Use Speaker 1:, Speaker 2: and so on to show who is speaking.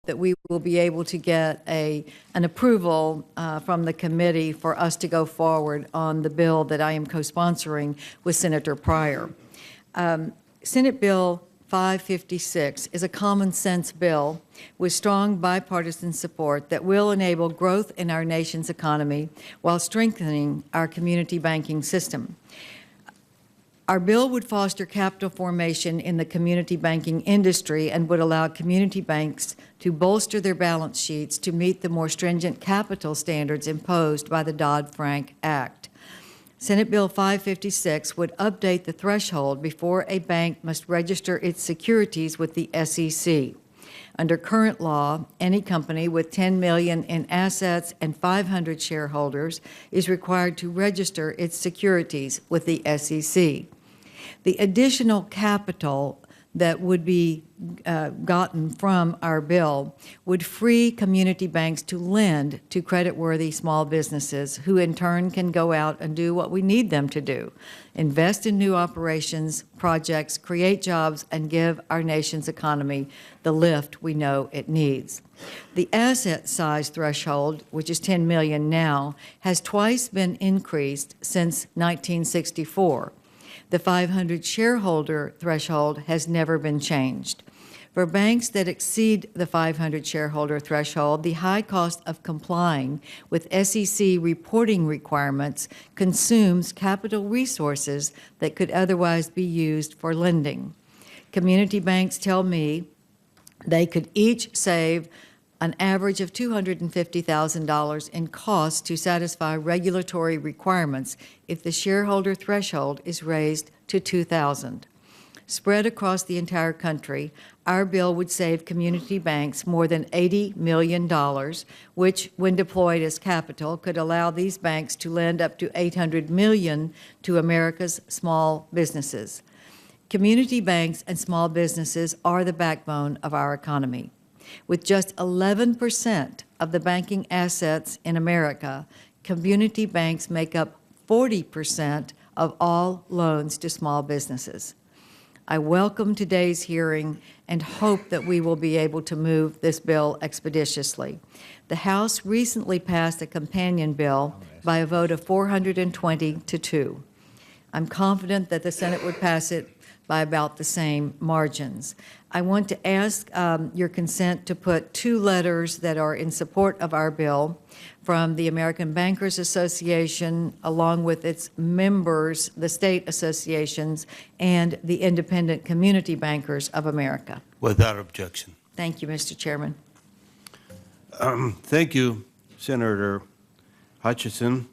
Speaker 1: that we will be able to get an approval from the committee for us to go forward on the bill that I am co-sponsoring with Senator Pryor. Senate Bill 556 is a common sense bill with strong bipartisan support that will enable growth in our nation's economy while strengthening our community banking system. Our bill would foster capital formation in the community banking industry and would allow community banks to bolster their balance sheets to meet the more stringent capital standards imposed by the Dodd-Frank Act. Senate Bill 556 would update the threshold before a bank must register its securities with the SEC. Under current law, any company with $10 million in assets and 500 shareholders is required to register its securities with the SEC. The additional capital that would be gotten from our bill would free community banks to lend to creditworthy small businesses who in turn can go out and do what we need them to do: invest in new operations, projects, create jobs, and give our nation's economy the lift we know it needs. The asset size threshold, which is $10 million now, has twice been increased since 1964. The 500 shareholder threshold has never been changed. For banks that exceed the 500 shareholder threshold, the high cost of complying with SEC reporting requirements consumes capital resources that could otherwise be used for lending. Community banks tell me they could each save an average of $250,000 in costs to satisfy regulatory requirements if the shareholder threshold is raised to $2,000. Spread across the entire country, our bill would save community banks more than $80 million, which, when deployed as capital, could allow these banks to lend up to $800 million to America's small businesses. Community banks and small businesses are the backbone of our economy. With just 11% of the banking assets in America, community banks make up 40% of all loans to small businesses. I welcome today's hearing and hope that we will be able to move this bill expeditiously. The House recently passed a companion bill by a vote of 420 to 2. I'm confident that the Senate would pass it by about the same margins. I want to ask your consent to put 2 letters that are in support of our bill from the American Bankers Association, along with its members, the state associations, and the Independent Community Bankers of America.
Speaker 2: Without objection.
Speaker 1: Thank you, Mr. Chairman.
Speaker 2: Thank you, Senator Hutchison.